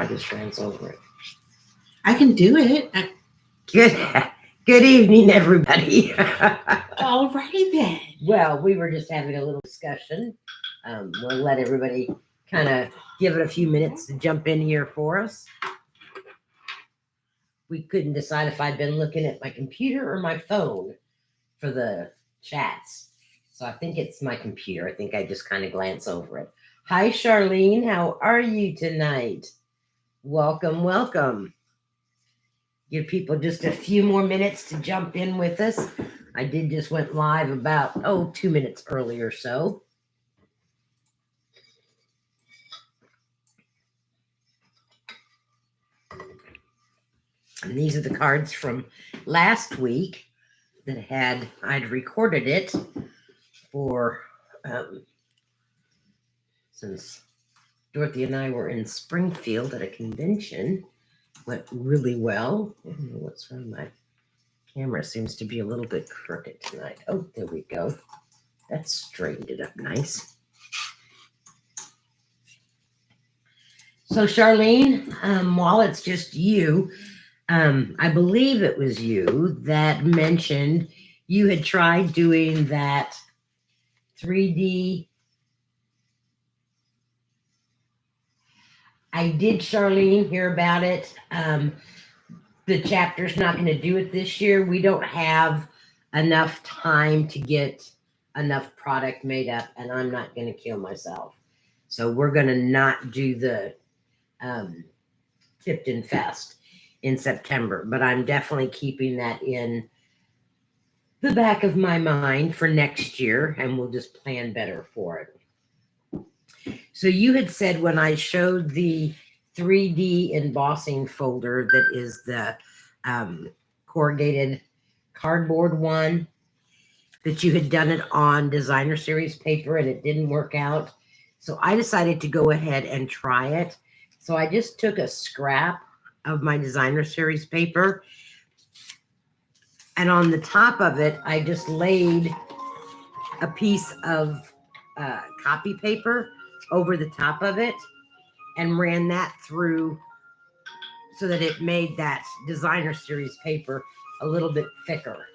I just glance over it. I can do it. Good evening, everybody. Alrighty then. Well, we were just having a little discussion. We'll let everybody kind of give it a few minutes to jump in here for us. We couldn't decide if I'd been looking at my computer or my phone for the chats. So I think it's my computer. I think I just kind of glance over it. Hi, Charlene. How are you tonight? Welcome, welcome. Give people just a few more minutes to jump in with us. I did just went live about, 2 minutes early or so. And these are the cards from last week that I'd recorded it for, since Dorothy and I were in Springfield at a convention. Went really well. I don't know what's wrong. My camera seems to be a little bit crooked tonight. Oh, there we go. That straightened it up nice. So Charlene, while it's just you, I believe it was you that mentioned you had tried doing that 3D. I did, Charlene, hear about it. The chapter's not going to do it this year. We don't have enough time to get enough product made up, and I'm not going to kill myself. So we're going to not do the Tipton Fest in September, but I'm definitely keeping that in the back of my mind for next year, and we'll just plan better for it. So you had said when I showed the 3D embossing folder that is the corrugated cardboard one, that you had done it on designer series paper and it didn't work out. So I decided to go ahead and try it. So I just took a scrap of my designer series paper, and on the top of it, I just laid a piece of copy paper over the top of it and ran that through so that it made that designer series paper a little bit thicker.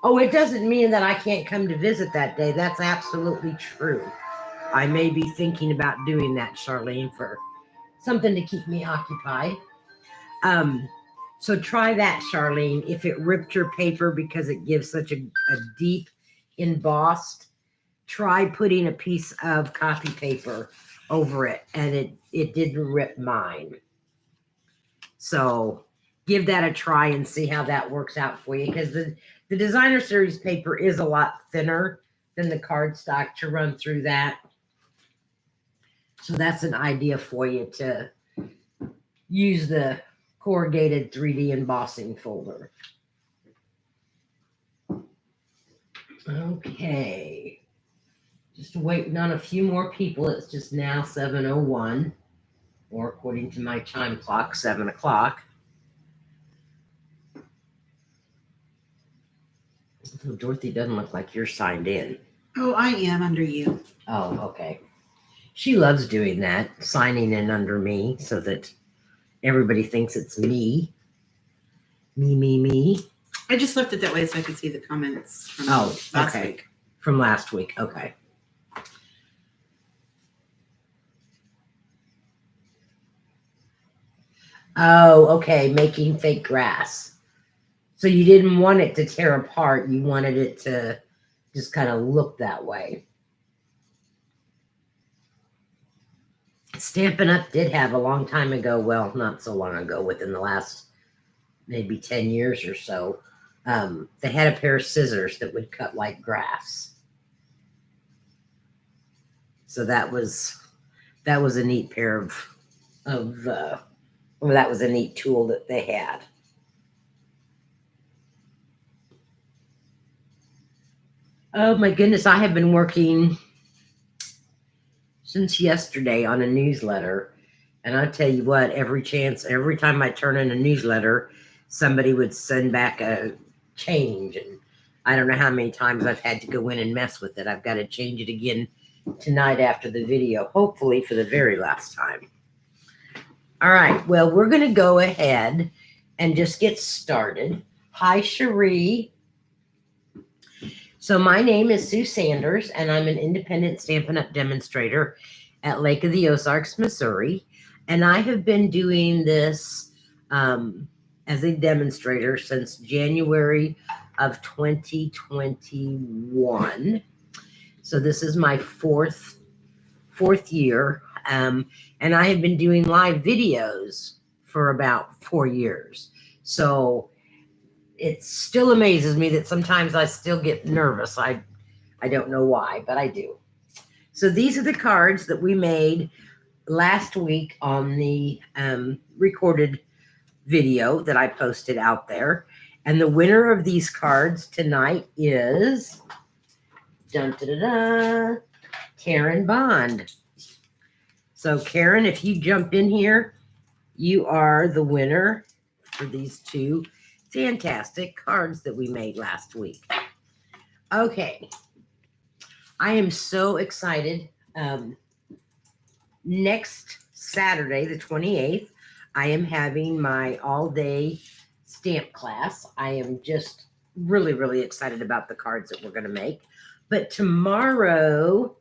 It doesn't mean that I can't come to visit that day. That's absolutely true. I may be thinking about doing that, Charlene, for something to keep me occupied. So try that, Charlene. If it ripped your paper because it gives such a deep embossed, try putting a piece of copy paper over it, and it didn't rip mine. So give that a try and see how that works out for you, because the designer series paper is a lot thinner than the cardstock to run through that. So that's an idea for you to use the corrugated 3D embossing folder. Okay. Just waiting on a few more people. It's just now 7:01, or according to my time clock, 7 o'clock. Oh, Dorothy doesn't look like you're signed in. Oh, I am under you. Oh, okay. She loves doing that, signing in under me so that everybody thinks it's me. Me. I just left it that way so I could see the comments from last week. From last week, okay. Oh, okay, making fake grass. So you didn't want it to tear apart. You wanted it to just kind of look that way. Stampin' Up! Did have a long time ago, well, not so long ago, within the last maybe 10 years or so, they had a pair of scissors that would cut like grass. So that was a neat pair that was a neat tool that they had. Oh my goodness, I have been working since yesterday on a newsletter. And I tell you what, every time I turn in a newsletter, somebody would send back a change. And I don't know how many times I've had to go in and mess with it. I've got to change it again tonight after the video, hopefully for the very last time. All right. Well, we're going to go ahead and just get started. Hi, Cherie. So my name is Sue Sanders, and I'm an independent Stampin' Up! Demonstrator at Lake of the Ozarks, Missouri. And I have been doing this as a demonstrator since January of 2021. So this is my fourth year. And I have been doing live videos for about 4 years. So it still amazes me that sometimes I still get nervous. I don't know why, but I do. So these are the cards that we made last week on the recorded video that I posted out there. And the winner of these cards tonight is dun, da, da, da, Karen Bond. So Karen, if you jump in here, you are the winner for these two fantastic cards that we made last week. Okay. I am so excited. Next Saturday, the 28th, I am having my all-day stamp class. I am just really, really excited about the cards that we're going to make. But tomorrow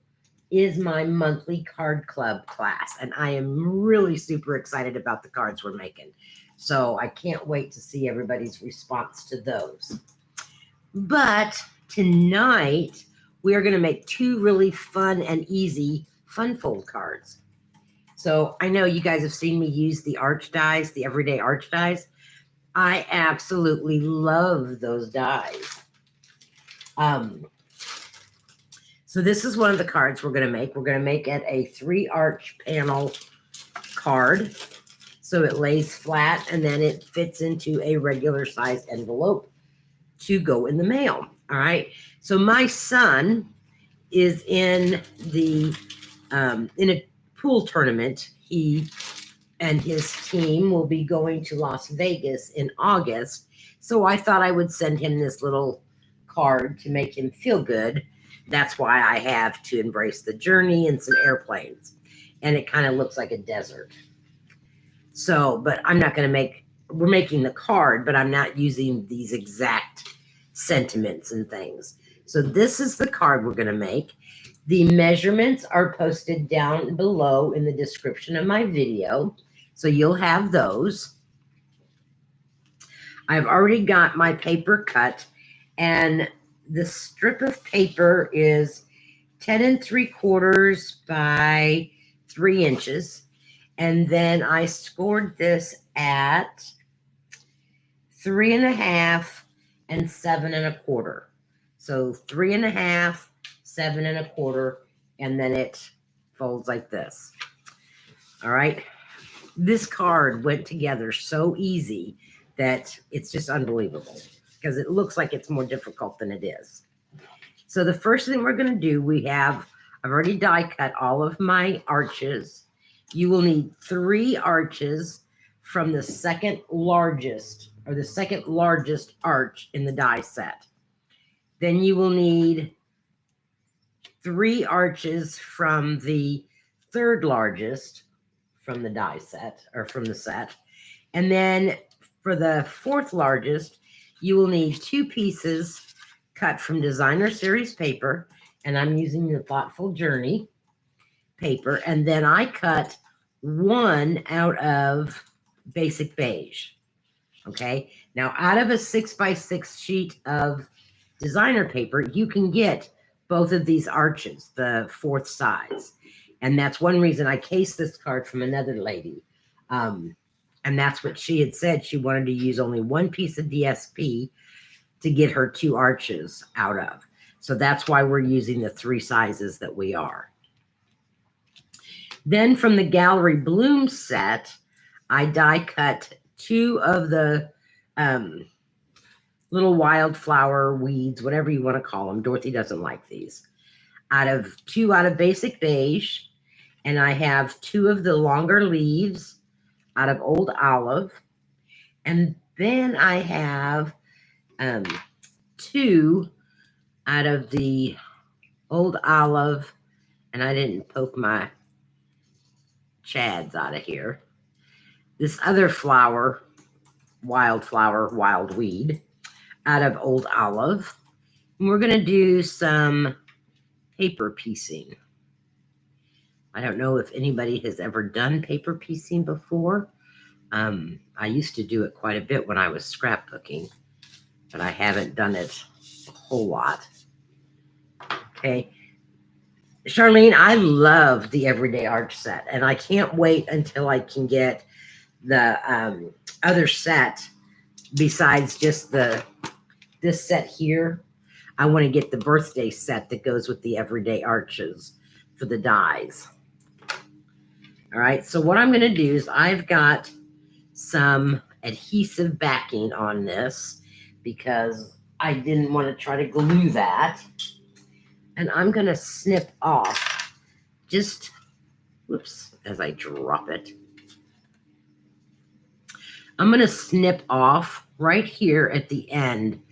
is my monthly card club class, and I am really super excited about the cards we're making. So I can't wait to see everybody's response to those. But tonight, we are going to make two really fun and easy fun fold cards. So I know you guys have seen me use the arch dies, the everyday arch dies. I absolutely love those dies. So this is one of the cards we're going to make. We're going to make it a 3 arch panel card. So it lays flat and then it fits into a regular size envelope to go in the mail. All right. So my son is in the in a pool tournament. He and his team will be going to Las Vegas in August. So I thought I would send him this little card to make him feel good. That's why I have To Embrace the Journey and some airplanes. And it kind of looks like a desert. So, but I'm not going to we're making the card, but I'm not using these exact sentiments and things. So this is the card we're going to make. The measurements are posted down below in the description of my video. So you'll have those. I've already got my paper cut, and the strip of paper is 10 3/4 by 3 inches. And then I scored this at 3 1/2 and 7 1/4. So 3 1/2, 7 1/4, and then it folds like this. All right. This card went together so easy that it's just unbelievable because it looks like it's more difficult than it is. So the first thing we're going to do, I've already die cut all of my arches. You will need 3 arches from the second largest arch in the die set. Then you will need 3 arches from the third largest from the die set or from the set. And then for the fourth largest, you will need 2 pieces cut from designer series paper. And I'm using the Thoughtful Journey paper. And then I cut 1 out of Basic Beige. Okay. Now out of a 6x6 sheet of designer paper, you can get both of these arches, the 4th size. And that's one reason I cased this card from another lady. And that's what she had said. She wanted to use only 1 piece of DSP to get her 2 arches out of. So that's why we're using the 3 sizes that we are. Then from the Gallery Bloom set, I die cut 2 of the little wildflower weeds, whatever you want to call them. Dorothy doesn't like these. 2 out of Basic Beige. And I have 2 of the longer leaves out of Old Olive. And then I have 2 out of the Old Olive. And I didn't poke my chads out of here. this other flower, wildflower, wild weed, out of Old Olive. And we're going to do some paper piecing. I don't know if anybody has ever done paper piecing before. I used to do it quite a bit when I was scrapbooking, but I haven't done it a whole lot. Okay. Charlene, I love the Everyday Art set, and I can't wait until I can get the other set besides just this set here. I want to get the birthday set that goes with the Everyday Arches for the dies. All right, so what I'm going to do is I've got some adhesive backing on this because I didn't want to try to glue that. And I'm going to snip off just, whoops, as I drop it. I'm going to snip off right here at the end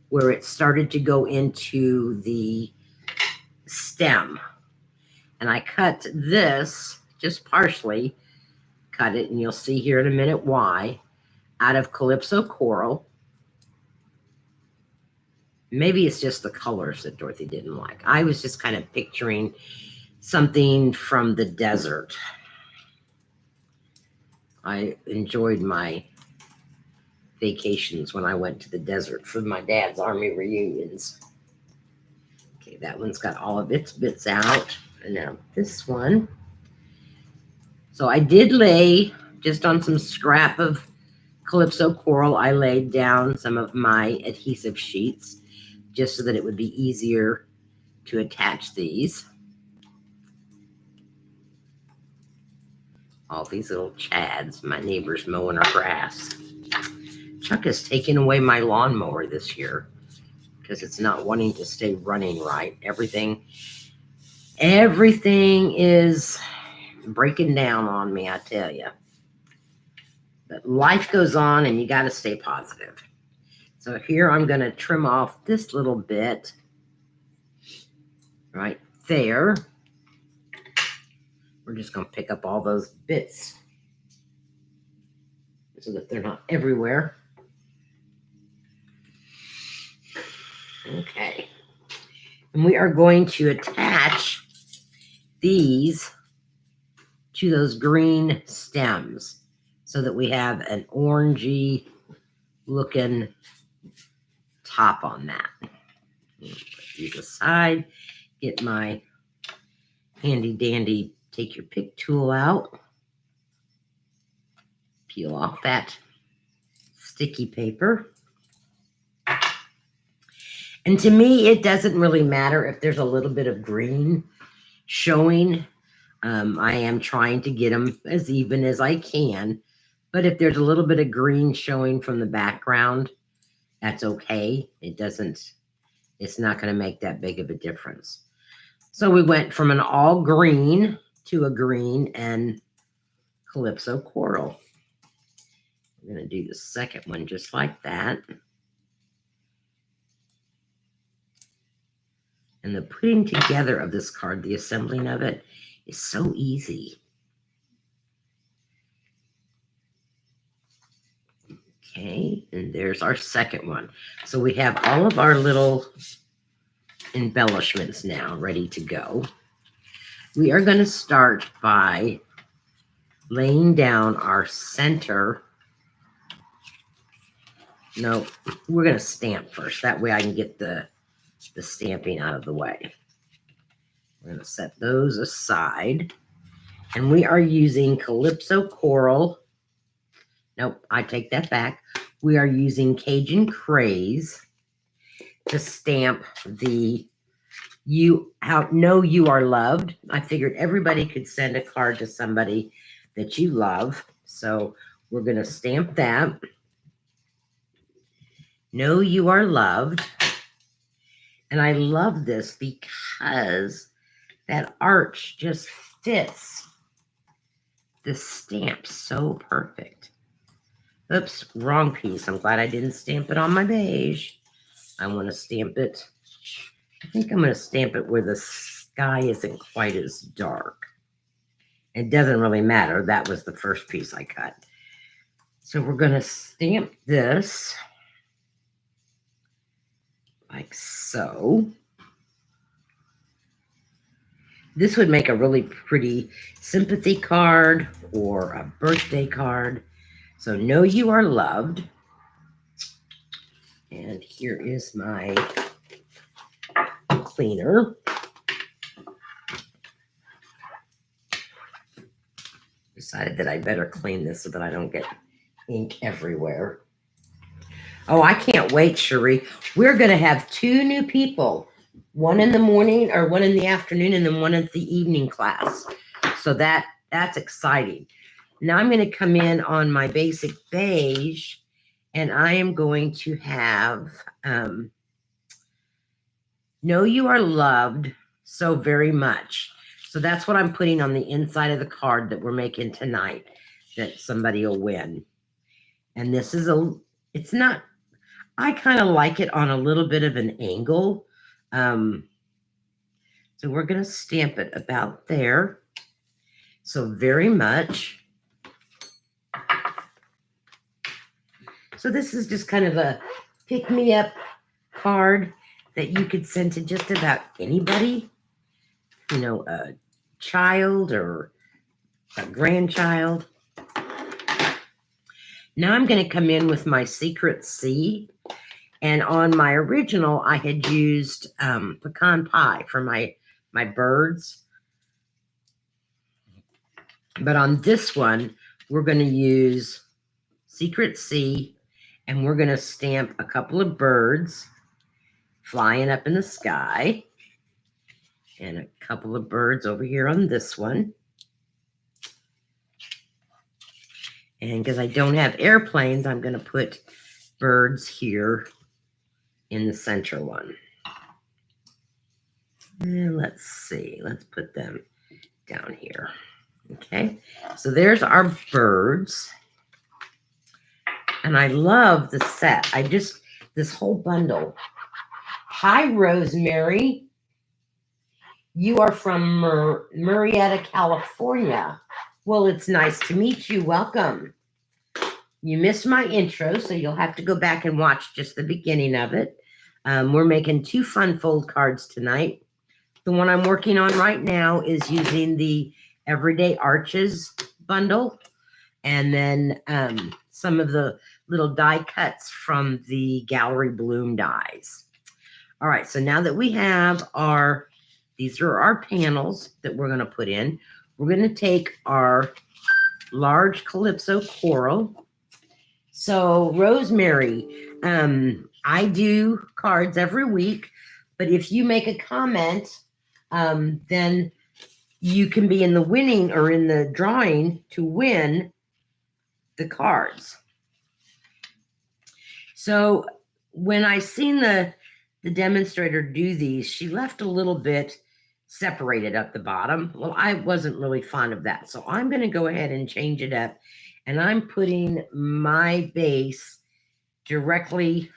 where it started to go into the stem. And I cut this, just partially cut it, and you'll see here in a minute why, out of Calypso Coral. Maybe it's just the colors that Dorothy didn't like. I was just kind of picturing something from the desert. I enjoyed my vacations when I went to the desert for my dad's army reunions. Okay, that one's got all of its bits out. And now this one. So I did lay just on some scrap of Calypso Coral. I laid down some of my adhesive sheets just so that it would be easier to attach these. All these little chads, my neighbors mowing our grass. Chuck has taken away my lawnmower this year because it's not wanting to stay running right. Everything is breaking down on me, I tell you. But life goes on and you got to stay positive. So here I'm going to trim off this little bit right there. We're just going to pick up all those bits so that they're not everywhere. Okay. And we are going to attach these to those green stems so that we have an orangey looking top on that. Put these aside, get my handy dandy take your pick tool out, peel off that sticky paper. And to me, it doesn't really matter if there's a little bit of green showing. I am trying to get them as even as I can. But if there's a little bit of green showing from the background, that's okay. It's not going to make that big of a difference. So we went from an all green to a green and Calypso Coral. We're going to do the second one just like that. And the putting together of this card, the assembling of it, is so easy. Okay, and there's our second one. So we have all of our little embellishments now ready to go. We are going to start by laying down our center. No, we're going to stamp first. That way I can get the stamping out of the way. We're going to set those aside. And we are using Calypso Coral. Nope, I take that back. We are using Cajun Craze to stamp the Know You Are Loved. I figured everybody could send a card to somebody that you love. So we're going to stamp that. Know You Are Loved. And I love this because that arch just fits the stamp so perfect. Oops, wrong piece. I'm glad I didn't stamp it on my beige. I want to stamp it. I think I'm going to stamp it where the sky isn't quite as dark. It doesn't really matter. That was the first piece I cut. So we're going to stamp this like so. This would make a really pretty sympathy card or a birthday card. So know you are loved. And here is my cleaner. Decided that I better clean this so that I don't get ink everywhere. Oh, I can't wait, Cherie. We're going to have 2 new people, one in the morning or one in the afternoon, and then one at the evening class. So that's exciting. Now I'm going to come in on my Basic Beige, and I am going to have Know You Are Loved So Very Much. So that's what I'm putting on the inside of the card that we're making tonight, that somebody will win. And this is it's not, I kind of like it on a little bit of an angle. So we're going to stamp it about there. So very much. So this is just kind of a pick-me-up card that you could send to just about anybody. You know, a child or a grandchild. Now I'm going to come in with my Secret C. And on my original, I had used pecan pie for my birds. But on this one, we're going to use Secret C. And we're going to stamp a couple of birds flying up in the sky. And a couple of birds over here on this one. And because I don't have airplanes, I'm going to put birds here in the center one. And let's see. Let's put them down here. Okay. So there's our birds. And I love the set. This whole bundle. Hi, Rosemary. You are from Murrieta, California. Well, it's nice to meet you. Welcome. You missed my intro, so you'll have to go back and watch just the beginning of it. We're making 2 fun fold cards tonight. The one I'm working on right now is using the Everyday Arches bundle, and then some of the little die cuts from the Gallery Bloom dies. All right, so now that we have these are our panels that we're going to put in. We're going to take our large Calypso Coral. So, Rosemary, I do cards every week, but if you make a comment, then you can be in the winning or in the drawing to win the cards. So, when I seen the demonstrator do these, she left a little bit separated at the bottom. Well, I wasn't really fond of that. So I'm going to go ahead and change it up. And I'm putting my base directly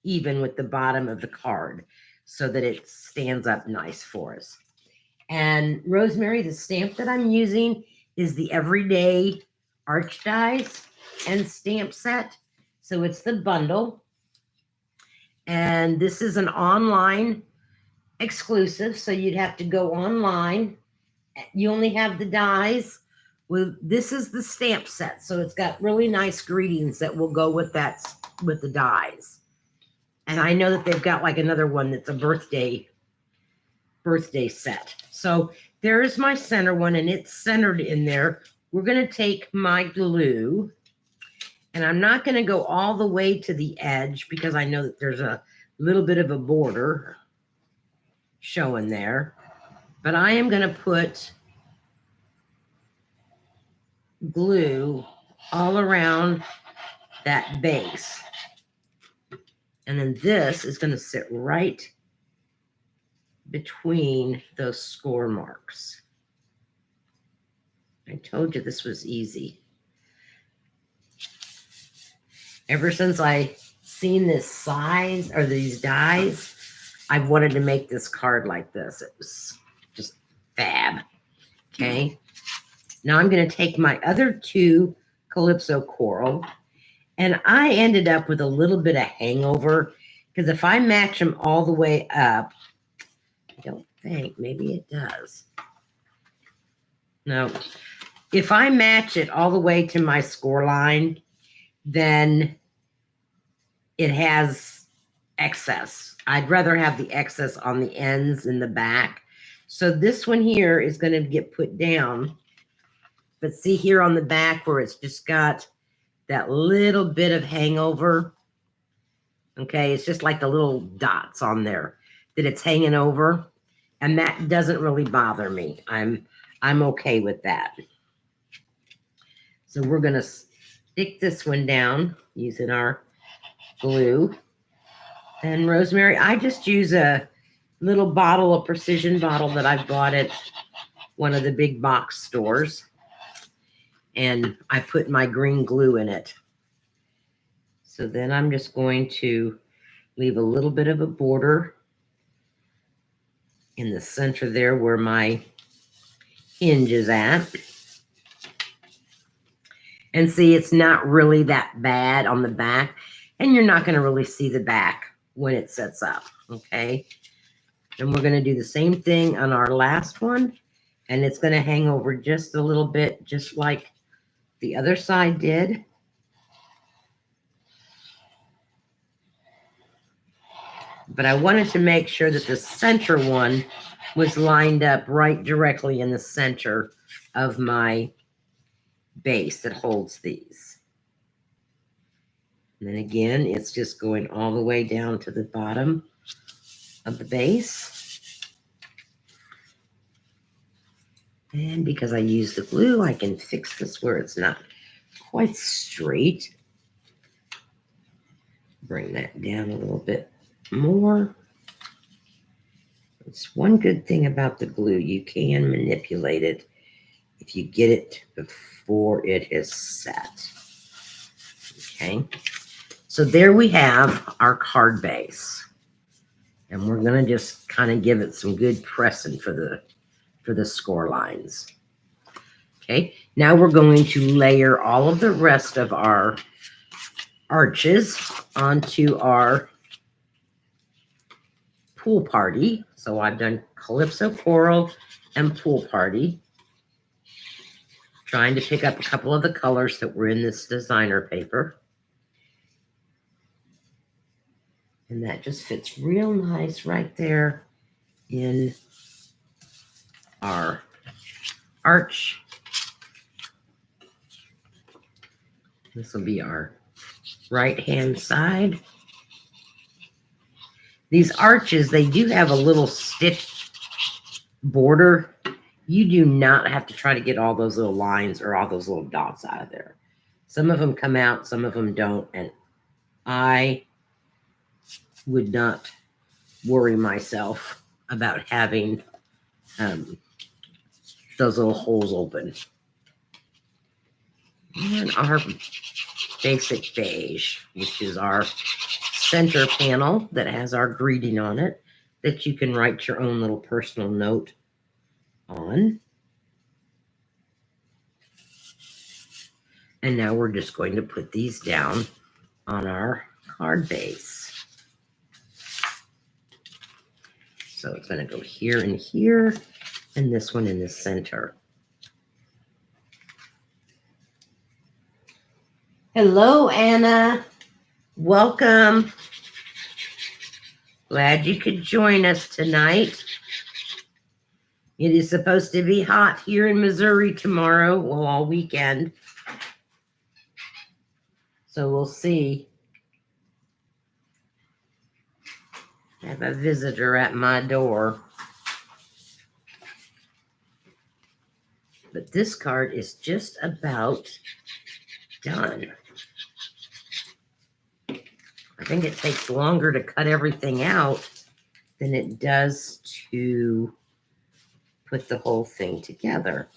even with the bottom of the card so that it stands up nice for us. And Rosemary, the stamp that I'm using is the Everyday Arch Dies and Stamp Set. So it's the bundle. And this is an online exclusive, so you'd have to go online. You only have the dies. Well, this is the stamp set, so it's got really nice greetings that will go with that, with the dies. And I know that they've got like another one that's a birthday set. So there's my center one, and it's centered in there. We're going to take my glue, and I'm not going to go all the way to the edge because I know that there's a little bit of a border showing there, but I am going to put glue all around that base. And then this is going to sit right between those score marks. I told you this was easy. Ever since I seen this size or these dies, I've wanted to make this card like this. It was just fab. Okay. Now I'm going to take my other 2 Calypso Coral. And I ended up with a little bit of hangover because if I match them all the way up, I don't think, maybe it does. No. If I match it all the way to my score line, then it has excess. I'd rather have the excess on the ends and the back. So this one here is going to get put down. But see here on the back where it's just got that little bit of hangover. Okay, it's just like the little dots on there that it's hanging over. And that doesn't really bother me. I'm okay with that. So we're going to stick this one down using our glue. And Rosemary, I just use a little bottle, a precision bottle that I bought at one of the big box stores. And I put my green glue in it. So then I'm just going to leave a little bit of a border in the center there where my hinge is at. And see, it's not really that bad on the back. And you're not going to really see the back when it sets up. Okay. And we're going to do the same thing on our last one. And it's going to hang over just a little bit, just like the other side did. But I wanted to make sure that the center one was lined up right directly in the center of my base that holds these. And then again, it's just going all the way down to the bottom of the base. And because I use the glue, I can fix this where it's not quite straight. Bring that down a little bit more. It's one good thing about the glue. You can manipulate it if you get it before it is set. Okay. So there we have our card base. And we're going to just kind of give it some good pressing for the score lines. Okay. Now we're going to layer all of the rest of our arches onto our pool party. So I've done Calypso Coral and Pool Party. Trying to pick up a couple of the colors that were in this designer paper. And that just fits real nice right there in our arch. This will be our right-hand side. These arches, they do have a little stitched border. You do not have to try to get all those little lines or all those little dots out of there. Some of them come out, some of them don't. And I would not worry myself about having those little holes open. And our Basic Beige, which is our center panel that has our greeting on it that you can write your own little personal note on. And now we're just going to put these down on our card base. So it's going to go here and here, and this one in the center. Hello, Anna. Welcome. Glad you could join us tonight. It is supposed to be hot here in Missouri tomorrow, well, all weekend. So we'll see. I have a visitor at my door. But this card is just about done. I think it takes longer to cut everything out than it does to put the whole thing together.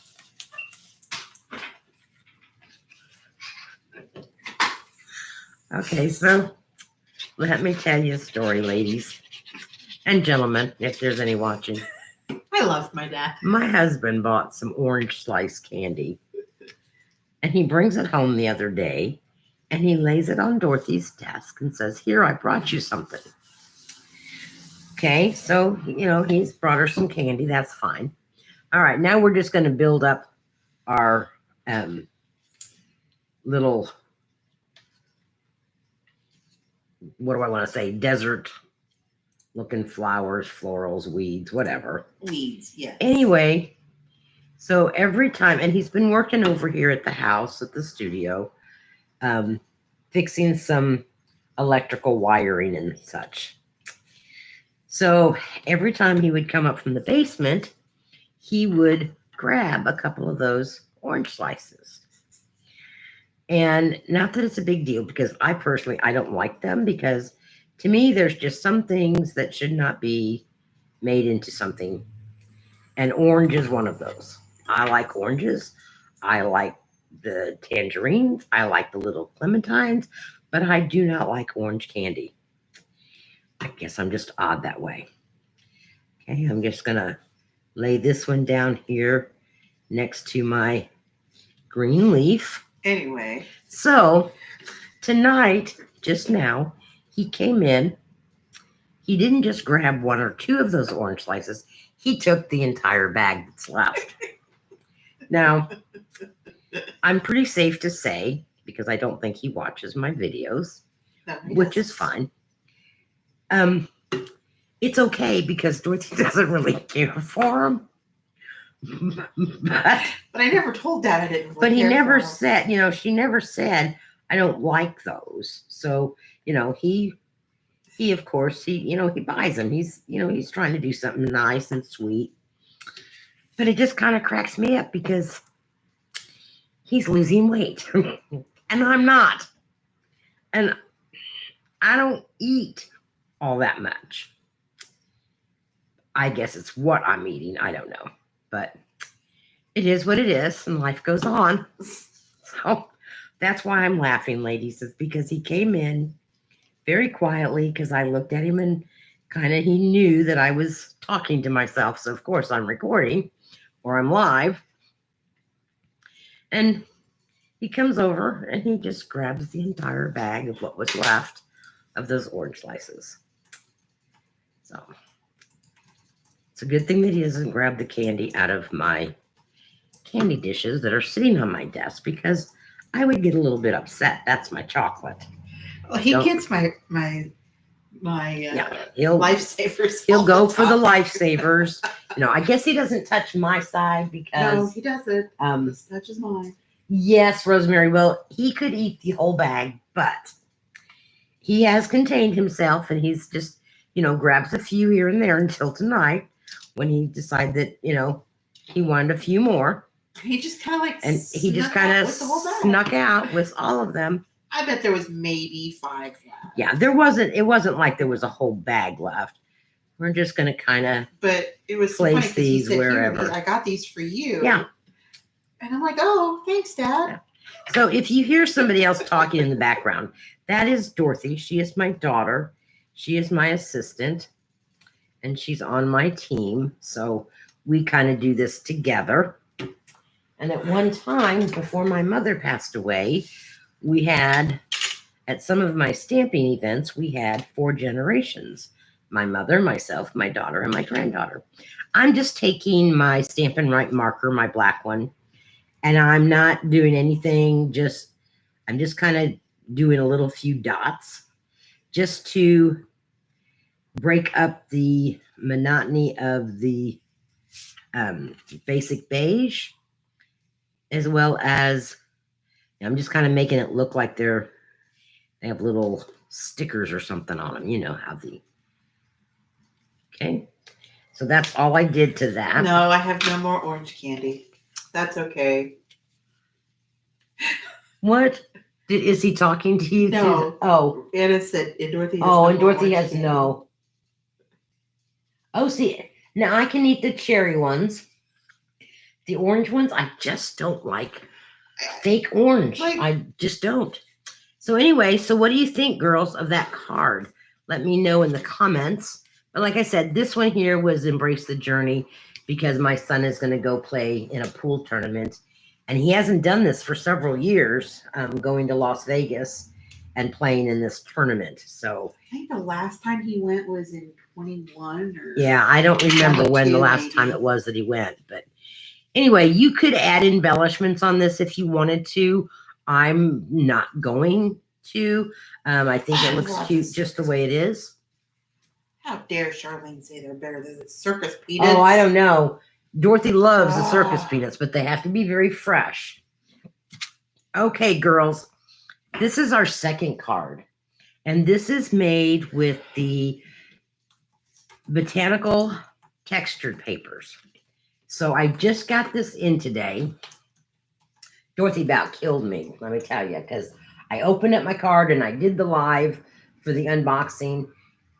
Okay, so let me tell you a story, ladies and gentlemen, if there's any watching. I love my dad. My husband bought some orange slice candy. And he brings it home the other day and he lays it on Dorothy's desk and says, "Here, I brought you something." Okay, so, he's brought her some candy. That's fine. All right, now we're just going to build up our little, what do I want to say, desert looking flowers, florals, weeds, whatever. Weeds, yes. Anyway, so every time, and he's been working over here at the house, at the studio, fixing some electrical wiring and such. So every time he would come up from the basement, he would grab a couple of those orange slices. And not that it's a big deal, because I don't like them, because to me, there's just some things that should not be made into something. And orange is one of those. I like oranges. I like the tangerines. I like the little clementines, but I do not like orange candy. I guess I'm just odd that way. Okay, I'm just going to lay this one down here next to my green leaf. Anyway. So tonight, just now, he came in. He didn't just grab one or two of those orange slices. He took the entire bag that's left. Now, I'm pretty safe to say, because I don't think he watches my videos, which is fine. It's okay, because Dorothy doesn't really care for him. But I never told Dad I didn't really But he care never for him. said, she never said, "I don't like those." So, he of course, he buys them. He's trying to do something nice and sweet. But it just kind of cracks me up, because he's losing weight and I'm not. And I don't eat all that much. I guess it's what I'm eating. I don't know. But it is what it is, and life goes on. So that's why I'm laughing, ladies, is because he came in very quietly, because I looked at him and he knew that I was talking to myself. So, of course, I'm recording or I'm live. And he comes over and he just grabs the entire bag of what was left of those orange slices. So it's a good thing that he doesn't grab the candy out of my candy dishes that are sitting on my desk, because I would get a little bit upset. That's my chocolate. Well, he gets my lifesavers. He'll go for the lifesavers. I guess he doesn't touch my side, because no, he doesn't. This touches mine. Yes, Rosemary. Well, he could eat the whole bag, but he has contained himself, and he's just, grabs a few here and there until tonight, when he decided that, he wanted a few more. He just kind of and he just kind of snuck out with all of them. I bet there was maybe 5 left. Yeah, there wasn't. It wasn't like there was a whole bag left. We're just going to But it was place so funny, these wherever. I got these for you. Yeah. And I'm like, "Oh, thanks, Dad." Yeah. So if you hear somebody else talking in the background, that is Dorothy. She is my daughter. She is my assistant, and she's on my team. So we kind of do this together. And at one time, before my mother passed away, we had, at some of my stamping events, we had 4 generations: my mother, myself, my daughter, and my granddaughter. I'm just taking my Stampin' Right marker, my black one, and I'm not doing anything. I'm just kind of doing a little few dots, just to break up the monotony of the Basic Beige, as well as I'm just kind of making it look like they have little stickers or something on them. How okay. So that's all I did to that. No, I have no more orange candy. That's okay. What? Is he talking to you? No. Oh. Anna said, and Dorothy has Oh, no and Dorothy has candy. no. Oh, see, now I can eat the cherry ones. The orange ones, I just don't like fake orange. I just don't. So anyway, what do you think, girls, of that card? Let me know in the comments. But like I said, this one here was Embrace the Journey, because my son is going to go play in a pool tournament, And he hasn't done this for several years, going to Las Vegas and playing in this tournament. So I think the last time he went was in 21 or yeah, I don't remember when the 22 last time maybe. it was that he went, but anyway, you could add embellishments on this if you wanted to. I'm not going to. I think it I looks love cute this just the way it is. How dare Charlene say they're better than the circus peanuts? Oh, I don't know. Dorothy loves the circus Ah. peanuts, but they have to be very fresh. Okay, girls, this is our second card. And this is made with the botanical textured papers. So I just got this in today. Dorothy about killed me, let me tell you, because I opened up my card and I did the live for the unboxing.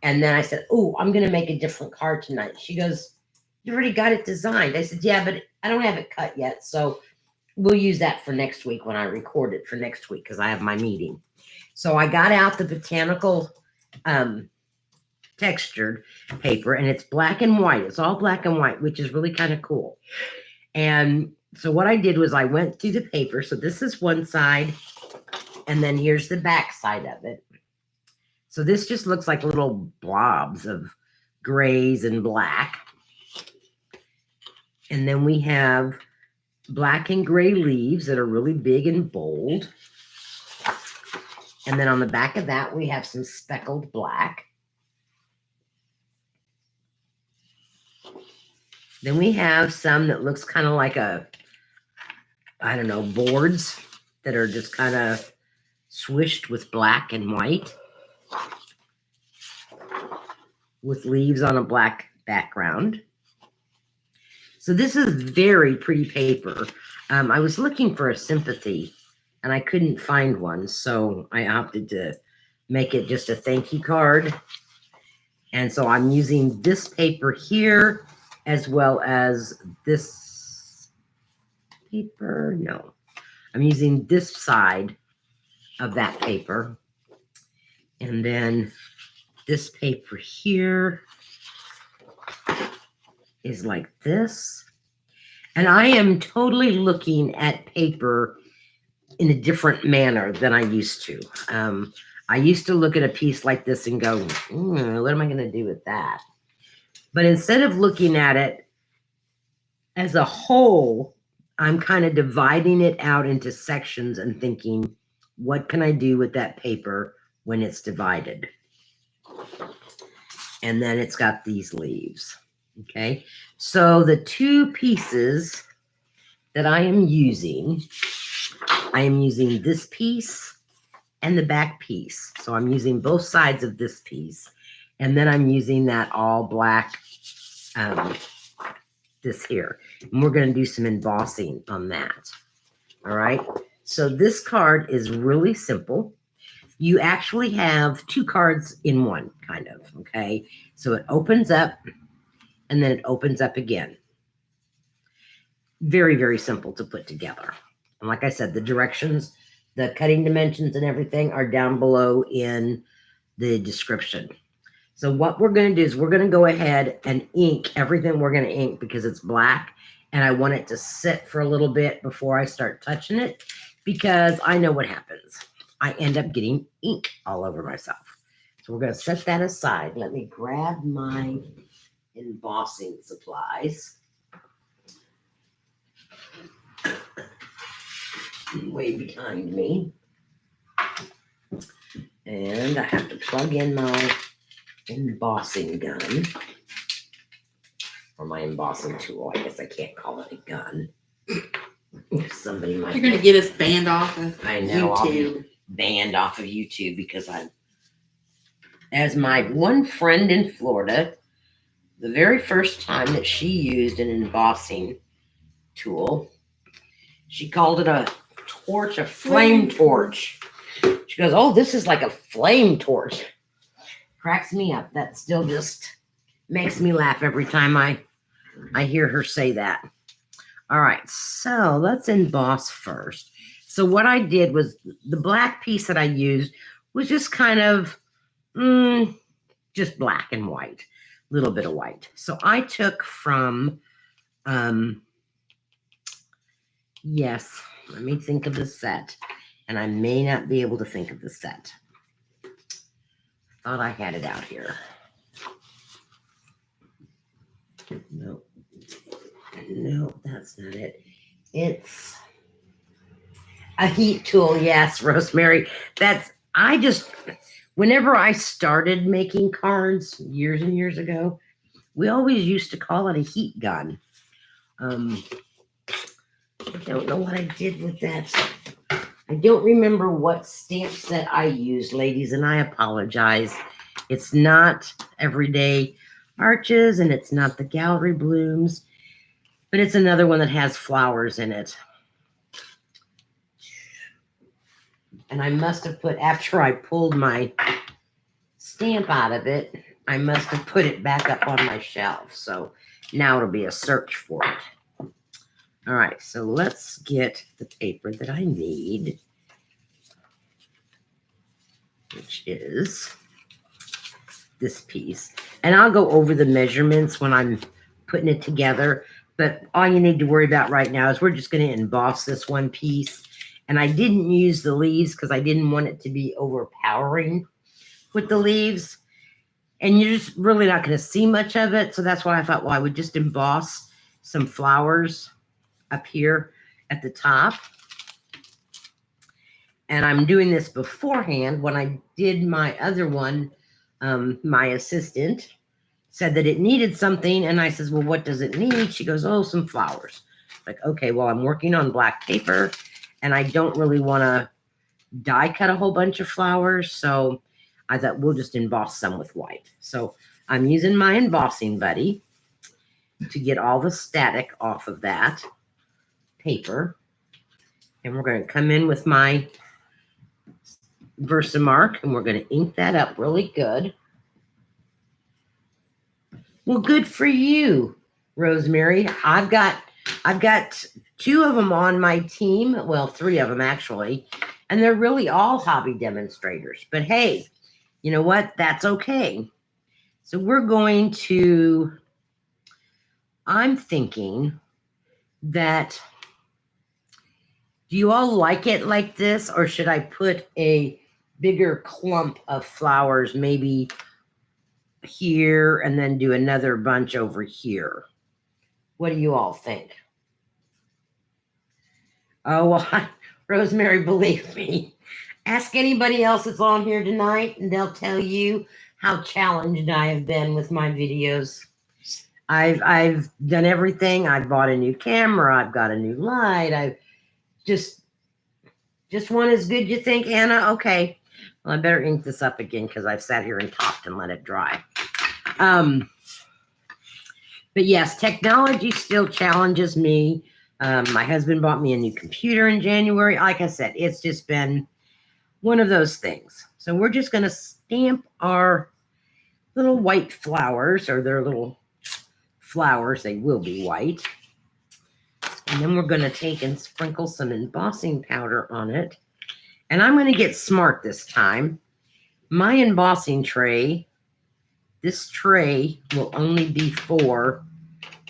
And then I said, oh, I'm going to make a different card tonight. She goes, you already got it designed. I said, yeah, but I don't have it cut yet. So we'll use that for next week when I record it for next week because I have my meeting. So I got out the botanical textured paper, and it's black and white. It's all black and white, which is really kind of cool. And so what I did was I went through the paper. So this is one side, and then here's the back side of it. So this just looks like little blobs of grays and black. And then we have black and gray leaves that are really big and bold. And then on the back of that, we have some speckled black. Then we have some that looks kind of like I don't know, boards that are just kind of swished with black and white with leaves on a black background. So this is very pretty paper. I was looking for a sympathy and I couldn't find one. So I opted to make it just a thank you card. And so I'm using this paper here as well as this paper. No, I'm using this side of that paper. And then this paper here is like this. And I am totally looking at paper in a different manner than I used to. I used to look at a piece like this and go, what am I going to do with that? But instead of looking at it as a whole, I'm kind of dividing it out into sections and thinking, what can I do with that paper when it's divided? And then it's got these leaves. Okay. So the two pieces that I am using this piece and the back piece. So I'm using both sides of this piece. And then I'm using that all black, this here. And we're going to do some embossing on that. All right. So this card is really simple. You actually have two cards in one, kind of. Okay. So it opens up and then it opens up again. Very, very simple to put together. And like I said, the directions, the cutting dimensions and everything are down below in the description. So what we're going to do is we're going to go ahead and ink everything we're going to ink because it's black. And I want it to sit for a little bit before I start touching it because I know what happens. I end up getting ink all over myself. So we're going to set that aside. Let me grab my embossing supplies. Way behind me. And I have to plug in my embossing gun. Or my embossing tool. I guess I can't call it a gun. Somebody might. You're going to get us banned off of I know. I'll YouTube. be banned off of YouTube because as my one friend in Florida, the very first time that she used an embossing tool, she called it a torch, a flame torch. She goes, oh, this is like a flame torch. Cracks me up. That still just makes me laugh every time I hear her say that. All right, so let's emboss first. So what I did was the black piece that I used was just kind of just black and white, a little bit of white. So I took from Yes, let me think of the set. And I may not be able to think of the set. Thought I had it out here. No, no, that's not it. It's a heat tool. Yes, Rosemary. Whenever I started making cards years and years ago, we always used to call it a heat gun. I don't know what I did with that. I don't remember what stamp set I used, ladies, and I apologize. It's not Everyday Arches, and it's not the Gallery Blooms, but it's another one that has flowers in it. And I must have put, after I pulled my stamp out of it, I must have put it back up on my shelf. So now it'll be a search for it. All right, so let's get the paper that I need, which is this piece. And I'll go over the measurements when I'm putting it together. But all you need to worry about right now is we're just going to emboss this one piece. And I didn't use the leaves because I didn't want it to be overpowering with the leaves. And you're just really not going to see much of it. So that's why I thought, well, I would just emboss some flowers up here at the top. And I'm doing this beforehand. When I did my other one, my assistant said that it needed something. And I says, well, what does it need? She goes, oh, some flowers. Like, okay, well, I'm working on black paper and I don't really want to die cut a whole bunch of flowers. So I thought we'll just emboss some with white. So I'm using my embossing buddy to get all the static off of that paper. And we're going to come in with my Versamark and we're going to ink that up really good. Well, good for you, Rosemary. I've got 2 of them on my team. Well, 3 of them actually. And they're really all hobby demonstrators. But hey, you know what? That's okay. So we're going to, I'm thinking that, do you all like it like this? Or should I put a bigger clump of flowers maybe here and then do another bunch over here? What do you all think? Oh, well, Rosemary, believe me, ask anybody else that's on here tonight and they'll tell you how challenged I have been with my videos. I've done everything. I've bought a new camera. I've got a new light. I've just one as good, you think, Anna? Okay. Well, I better ink this up again because I've sat here and talked and let it dry. But yes, technology still challenges me. My husband bought me a new computer in January. Like I said, it's just been one of those things. So we're just going to stamp our little white flowers, or their little flowers. They will be white. And then we're going to take and sprinkle some embossing powder on it. And I'm going to get smart this time. My embossing tray, this tray will only be for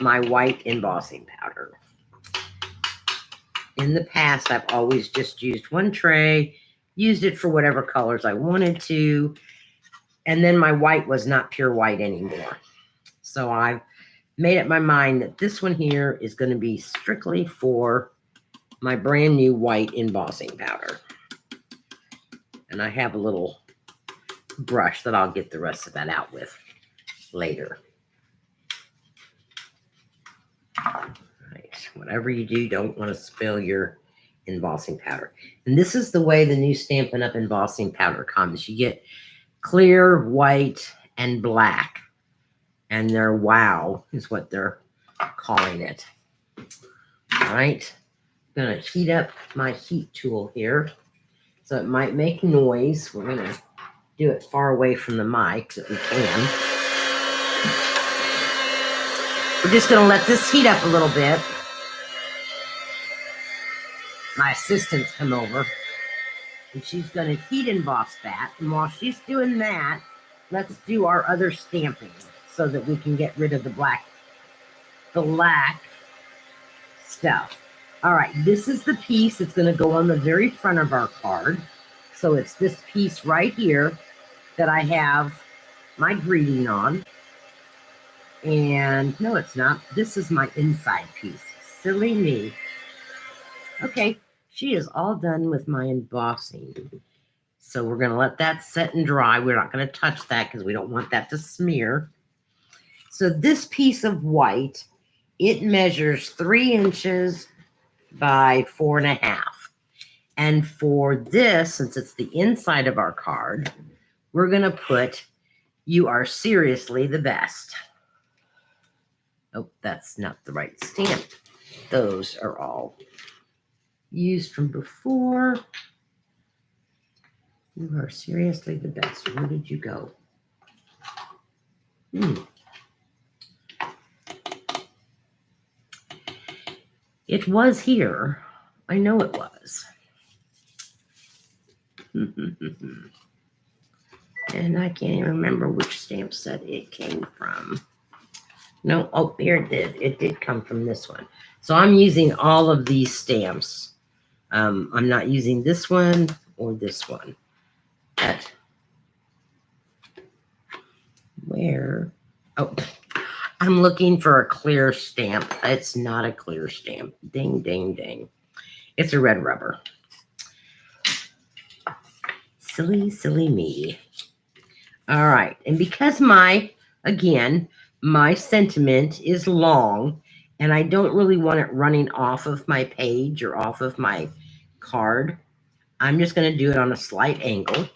my white embossing powder. In the past, I've always just used one tray, used it for whatever colors I wanted to, and then my white was not pure white anymore. So I've made up my mind that this one here is going to be strictly for my brand new white embossing powder. And I have a little brush that I'll get the rest of that out with later. Right. Whatever you do, don't want to spill your embossing powder. And this is the way the new Stampin' Up! Embossing powder comes. You get clear, white, and black. And their wow is what they're calling it. All right. I'm going to heat up my heat tool here. So it might make noise. We're going to do it far away from the mic that we can. We're just going to let this heat up a little bit. My assistant's come over. And she's going to heat emboss that. And while she's doing that, let's do our other stamping so that we can get rid of the black stuff. All right, this is the piece that's going to go on the very front of our card. So it's this piece right here that I have my greeting on. And no, it's not. This is my inside piece. Silly me. Okay, she is all done with my embossing. So we're going to let that set and dry. We're not going to touch that because we don't want that to smear. So this piece of white, it measures 3 inches by 4.5. And for this, since it's the inside of our card, we're going to put, "You are seriously the best." Oh, that's not the right stamp. Those are all used from before. "You are seriously the best." Where did you go? It was here. I know it was. And I can't even remember which stamp set it came from. No, oh, here it did. It did come from this one. So I'm using all of these stamps. I'm not using this one or this one. But where? Oh, I'm looking for a clear stamp. It's not a clear stamp. Ding, ding, ding. It's a red rubber. Silly, silly me. All right. And because again, my sentiment is long and I don't really want it running off of my page or off of my card, I'm just going to do it on a slight angle.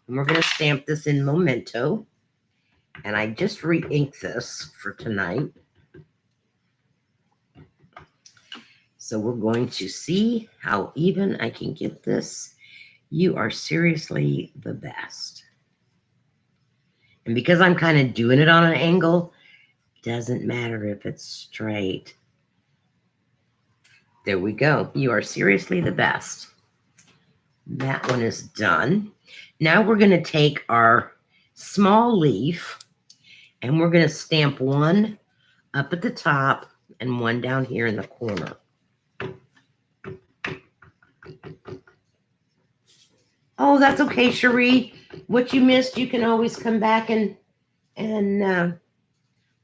And we're going to stamp this in Memento. And I just re-inked this for tonight. So we're going to see how even I can get this. You are seriously the best. And because I'm kind of doing it on an angle, doesn't matter if it's straight. There we go. You are seriously the best. That one is done. Now we're going to take our small leaf and we're going to stamp one up at the top and one down here in the corner. Oh, that's okay, Cherie. What you missed, you can always come back and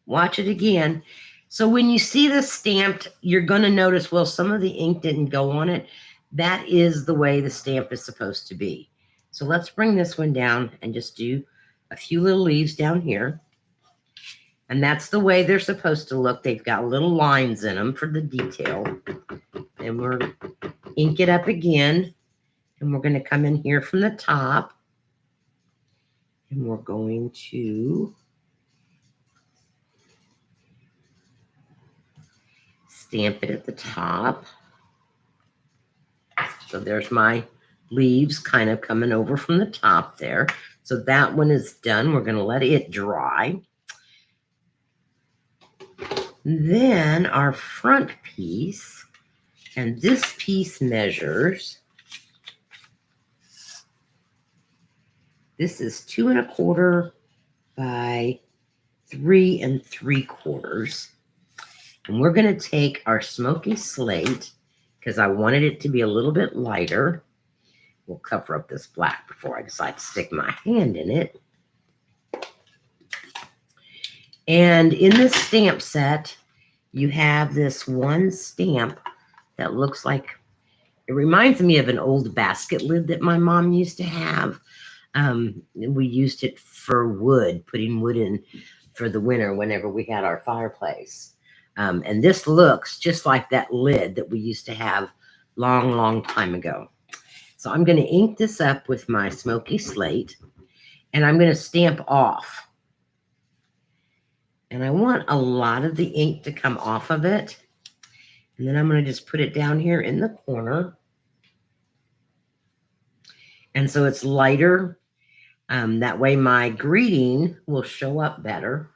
watch it again. So when you see this stamped, you're going to notice, well, some of the ink didn't go on it. That is the way the stamp is supposed to be. So let's bring this one down and just do a few little leaves down here. And that's the way they're supposed to look. They've got little lines in them for the detail. And we're ink it up again. And we're going to come in here from the top. And we're going to stamp it at the top. So there's my leaves kind of coming over from the top there. So that one is done. We're going to let it dry. Then our front piece, and this piece measures, this is 2 1/4 by 3 3/4. And we're going to take our smoky slate, because I wanted it to be a little bit lighter. We'll cover up this black before I decide to stick my hand in it. And in this stamp set, you have this one stamp that looks like, it reminds me of an old basket lid that my mom used to have. We used it for wood, putting wood in for the winter whenever we had our fireplace. And this looks just like that lid that we used to have long, long time ago. So I'm going to ink this up with my smoky slate, and I'm going to stamp off. And I want a lot of the ink to come off of it. And then I'm going to just put it down here in the corner. And so it's lighter. That way my greeting will show up better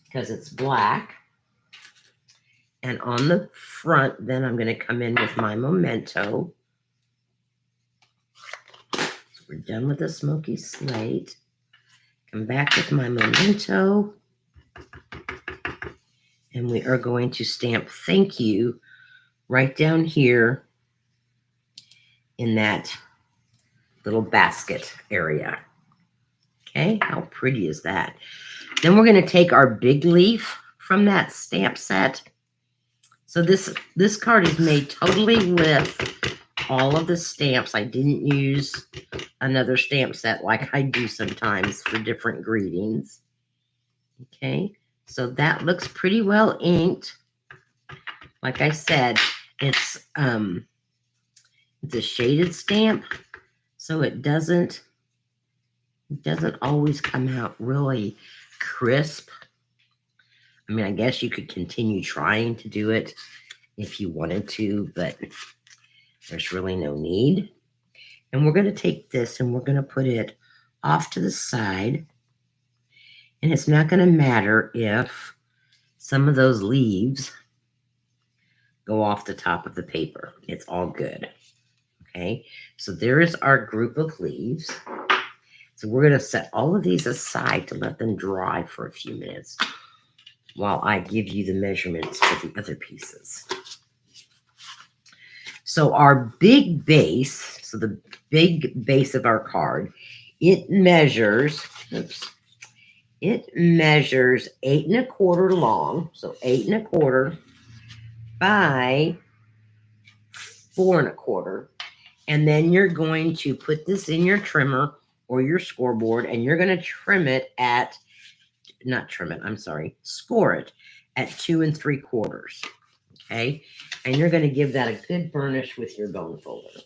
because it's black. And on the front, then I'm going to come in with my Memento. So we're done with the smoky slate. Come back with my Memento. And we are going to stamp "Thank You" right down here in that little basket area. Okay, how pretty is that? Then we're going to take our big leaf from that stamp set. So this card is made totally with all of the stamps. I didn't use another stamp set like I do sometimes for different greetings. Okay, so that looks pretty well inked. Like I said, it's a shaded stamp, so it doesn't always come out really crisp. I mean, I guess you could continue trying to do it if you wanted to, but there's really no need. And we're going to take this and we're going to put it off to the side. And it's not going to matter if some of those leaves go off the top of the paper. It's all good. Okay, so there is our group of leaves. So we're going to set all of these aside to let them dry for a few minutes while I give you the measurements for the other pieces. So our big base, so the big base of our card, it measures 8 1/4 long. So 8 1/4 by 4 1/4. And then you're going to put this in your trimmer or your scoreboard, and you're going to score it at 2 3/4. Okay. And you're going to give that a good burnish with your bone folder.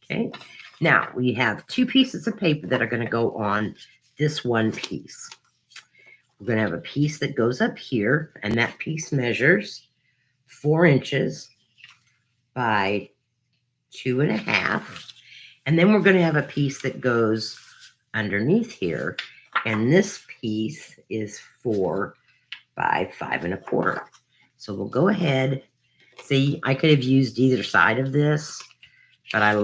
Okay. Now we have 2 pieces of paper that are going to go on this one piece. We're going to have a piece that goes up here, and that piece measures 4 inches by 2 1/2. And then we're going to have a piece that goes underneath here, and this piece is 4 by 5 1/4. So we'll go ahead. See, I could have used either side of this, but I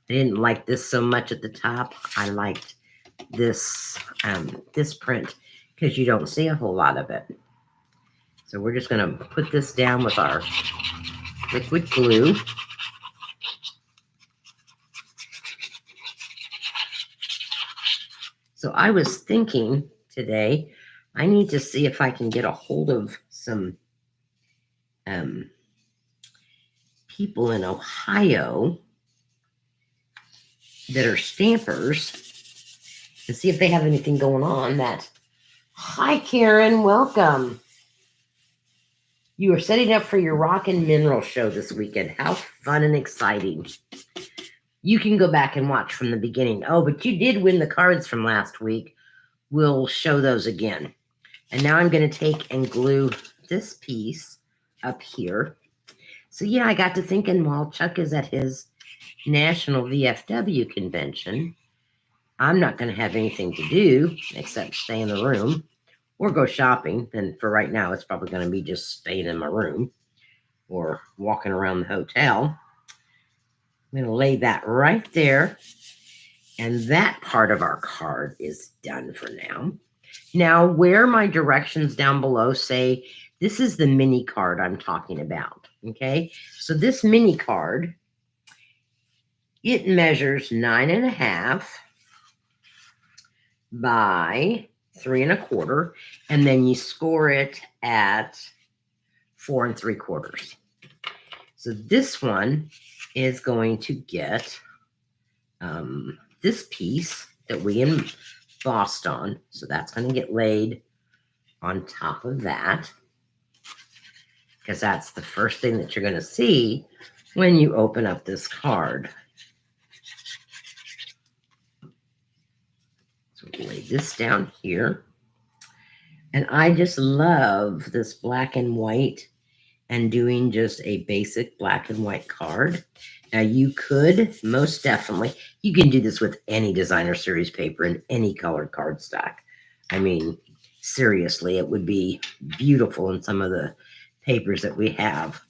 didn't like this so much at the top. I liked this print because you don't see a whole lot of it. So we're just going to put this down with our liquid glue. So I was thinking today, I need to see if I can get a hold of some people in Ohio that are stampers and see if they have anything going on that. Hi, Karen. Welcome. You are setting up for your Rock and Mineral show this weekend. How fun and exciting. You can go back and watch from the beginning. Oh, but you did win the cards from last week. We'll show those again. And now I'm going to take and glue this piece up here. So yeah, I got to thinking while Chuck is at his national VFW convention, I'm not going to have anything to do except stay in the room or go shopping. And for right now, it's probably going to be just staying in my room or walking around the hotel. I'm going to lay that right there. And that part of our card is done for now. Now, where my directions down below say, this is the mini card I'm talking about. Okay, so this mini card, it measures 9 1/2 by 3 1/4, and then you score it at 4 3/4. So this one is going to get this piece that we embossed on. So that's going to get laid on top of that, because that's the first thing that you're going to see when you open up this card. So we'll lay this down here. And I just love this black and white and doing just a basic black and white card. Now you could most definitely, you can do this with any designer series paper and any colored cardstock. I mean, seriously, it would be beautiful in some of the papers that we have.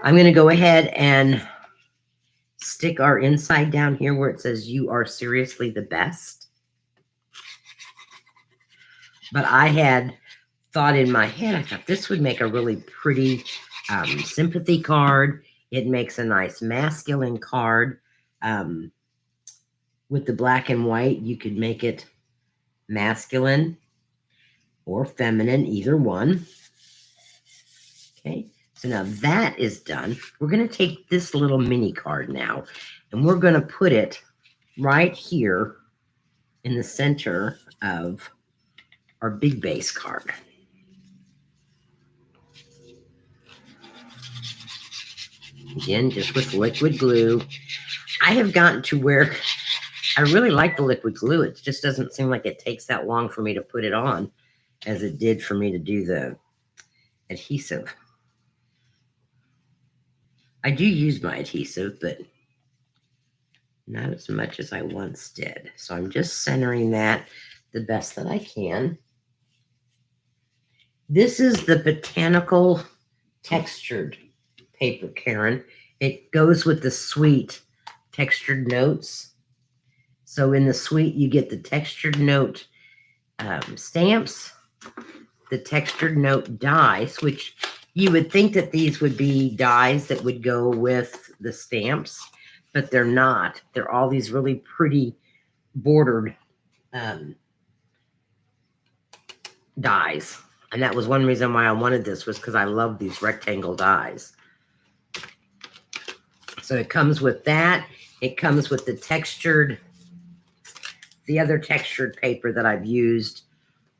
I'm going to go ahead and stick our inside down here where it says you are seriously the best. But I had thought in my head, I thought this would make a really pretty sympathy card. It makes a nice masculine card. With the black and white, you could make it masculine or feminine, either one. Okay, so now that is done. We're going to take this little mini card now, and we're going to put it right here in the center of our big base card. Again, just with liquid glue. I have gotten to where I really like the liquid glue. It just doesn't seem like it takes that long for me to put it on as it did for me to do the adhesive. I do use my adhesive, but not as much as I once did. So I'm just centering that the best that I can. This is the botanical textured paper, Karen. It goes with the sweet textured notes. So in the sweet, you get the textured note stamps, the textured note dies, which you would think that these would be dies that would go with the stamps, but they're not. They're all these really pretty bordered dies. And that was one reason why I wanted this, was because I love these rectangle dies. So it comes with that. It comes with the other textured paper that I've used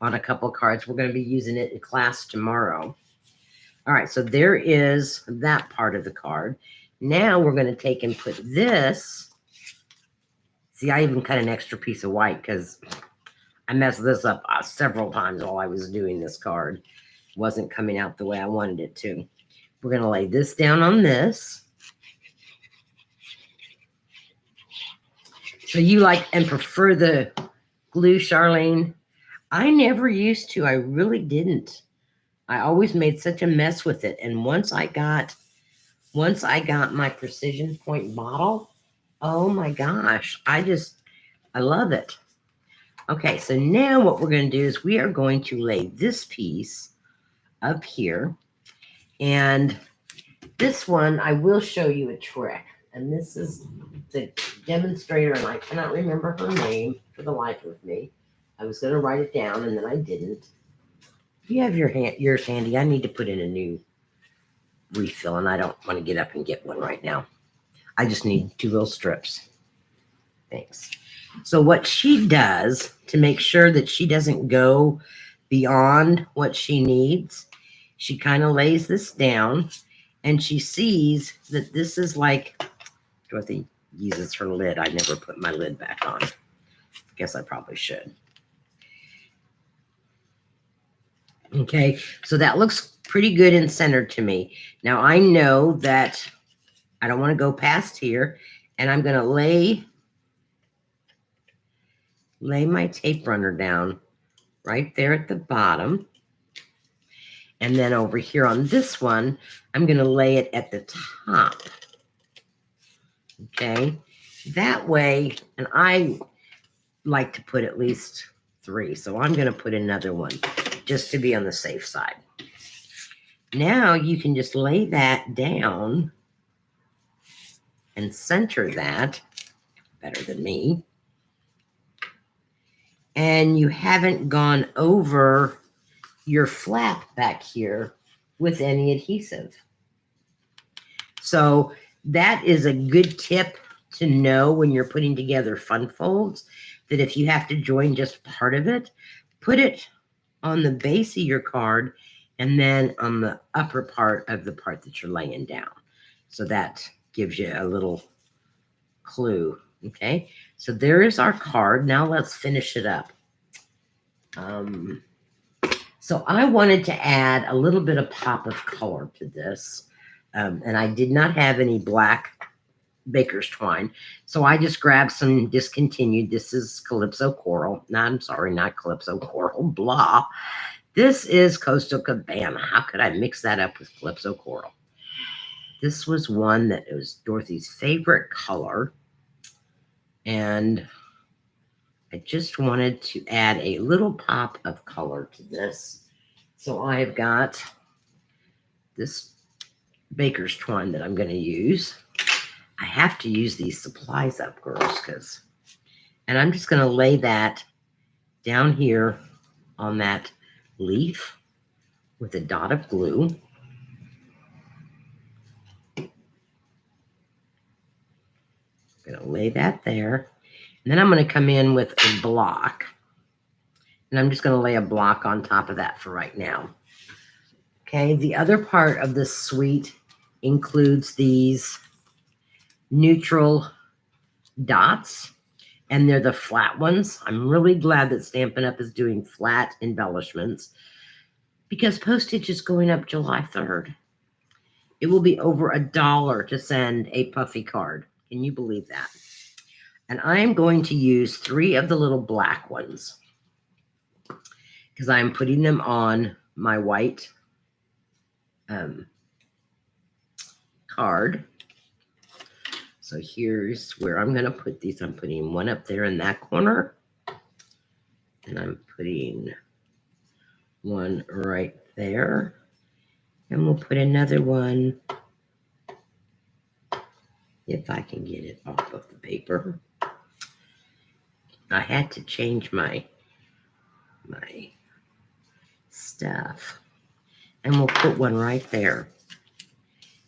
on a couple cards. We're going to be using it in class tomorrow. All right, so there is that part of the card. Now we're going to take and put this. See, I even cut an extra piece of white because I messed this up several times while I was doing this card. It wasn't coming out the way I wanted it to. We're going to lay this down on this. So you like and prefer the glue, Charlene? I never used to. I really didn't. I always made such a mess with it. And once I got my precision point bottle, oh my gosh, I love it. Okay, so now what we're going to do is we are going to lay this piece up here. And this one, I will show you a trick. And this is the demonstrator, and I cannot remember her name for the life of me. I was going to write it down, and then I didn't. If you have yours handy, I need to put in a new refill, and I don't want to get up and get one right now. I just need 2 little strips. Thanks. So what she does to make sure that she doesn't go beyond what she needs, she kind of lays this down, and she sees that this is like, Dorothy uses her lid. I never put my lid back on. Guess I probably should. Okay, so that looks pretty good and centered to me. Now I know that I don't want to go past here, and I'm going to lay my tape runner down right there at the bottom. And then over here on this one, I'm going to lay it at the top. Okay, that way, and I like to put at least 3, so I'm going to put another one just to be on the safe side. Now you can just lay that down and center that better than me. And you haven't gone over your flap back here with any adhesive. So that is a good tip to know when you're putting together fun folds, that if you have to join just part of it, put it on the base of your card and then on the upper part of the part that you're laying down. So that gives you a little clue. Okay, so there is our card. Now let's finish it up. So I wanted to add a little bit of pop of color to this. And I did not have any black baker's twine. So I just grabbed some discontinued. This is Calypso Coral. No, I'm sorry, not Calypso Coral. Blah. This is Coastal Cabana. How could I mix that up with Calypso Coral? This was one that was Dorothy's favorite color. And I just wanted to add a little pop of color to this. So I have got this baker's twine that I'm going to use. I have to use these supplies up, girls, and I'm just going to lay that down here on that leaf with a dot of glue. I'm going to lay that there. And then I'm going to come in with a block. And I'm just going to lay a block on top of that for right now. Okay, the other part of this suite includes these neutral dots. And they're the flat ones. I'm really glad that Stampin' Up! Is doing flat embellishments because postage is going up July 3rd. It will be over $1 to send a puffy card. Can you believe that? And I'm going to use 3 of the little black ones because I'm putting them on my white card. So here's where I'm going to put these. I'm putting one up there in that corner. And I'm putting one right there. And we'll put another one, if I can get it off of the paper. I had to change my stuff. And we'll put one right there.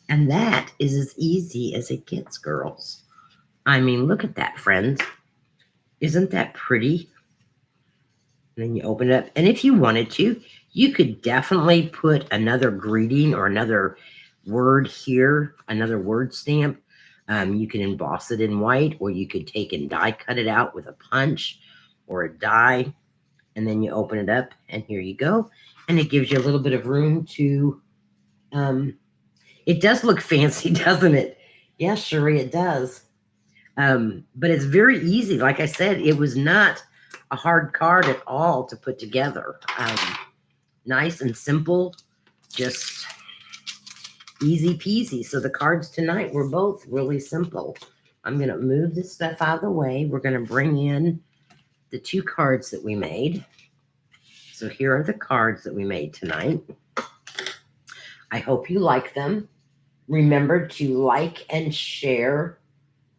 And that is as easy as it gets, girls. I mean, look at that, friends. Isn't that pretty? And then you open it up. And if you wanted to, you could definitely put another greeting or another word here, another word stamp. You can emboss it in white, or you could take and die cut it out with a punch or a die. And then you open it up, and here you go. And it gives you a little bit of room to, it does look fancy, doesn't it? Yes, Cherie, it does. But it's very easy. Like I said, it was not a hard card at all to put together. Nice and simple, just easy peasy. So the cards tonight were both really simple. I'm going to move this stuff out of the way. We're going to bring in the 2 cards that we made. So here are the cards that we made tonight. I hope you like them. Remember to like and share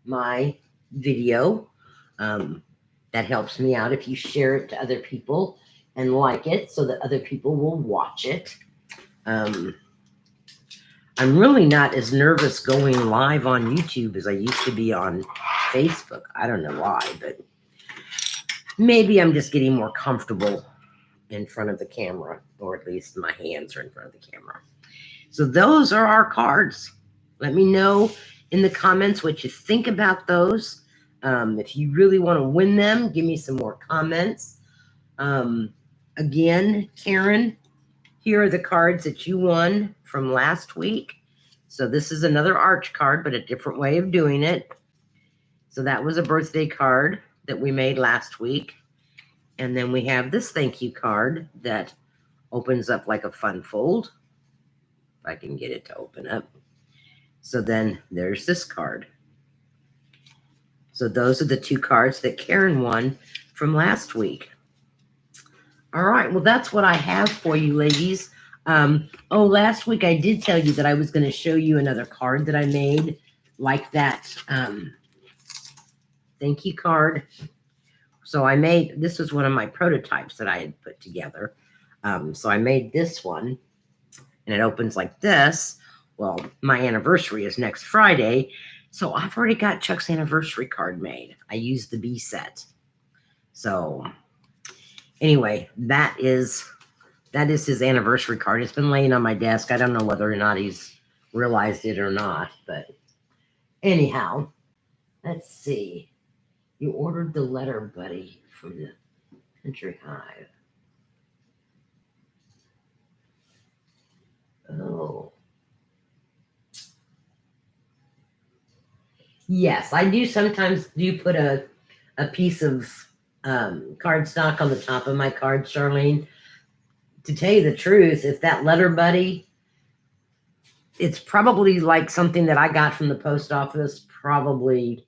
my video. That helps me out if you share it to other people and like it so that other people will watch it. I'm really not as nervous going live on YouTube as I used to be on Facebook. I don't know why, but maybe I'm just getting more comfortable in front of the camera, or at least my hands are in front of the camera. So those are our cards. Let me know in the comments what you think about those. If you really want to win them, give me some more comments. Again, Karen, here are the cards that you won from last week. So this is another arch card, but a different way of doing it. So that was a birthday card that we made last week. And then we have this thank you card that opens up like a fun fold. If I can get it to open up. So then there's this card. So those are the 2 cards that Karen won from last week. All right. Well, that's what I have for you, ladies. Last week I did tell you that I was going to show you another card that I made like that thank you card. So this was one of my prototypes that I had put together. So I made this one, and it opens like this. Well, my anniversary is next Friday. So I've already got Chuck's anniversary card made. I used the B set. So anyway, that is his anniversary card. It's been laying on my desk. I don't know whether or not he's realized it or not, but anyhow, let's see. You ordered the letter, buddy, from the Country Hive. Oh. Yes, I do sometimes put a piece of cardstock on the top of my card, Charlene. To tell you the truth, if that letter buddy, it's probably like something that I got from the post office probably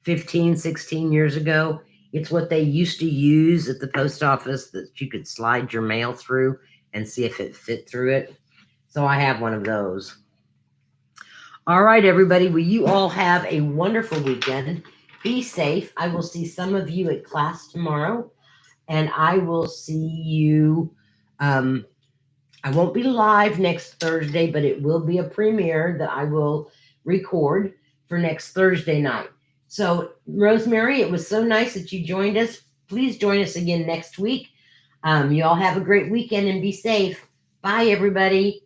15, 16 years ago. It's what they used to use at the post office that you could slide your mail through and see if it fit through it. So I have one of those. All right, everybody. Well, you all have a wonderful weekend. Be safe. I will see some of you at class tomorrow, and I will see you. I won't be live next Thursday, but it will be a premiere that I will record for next Thursday night. So, Rosemary, it was so nice that you joined us. Please join us again next week. You all have a great weekend and be safe. Bye, everybody.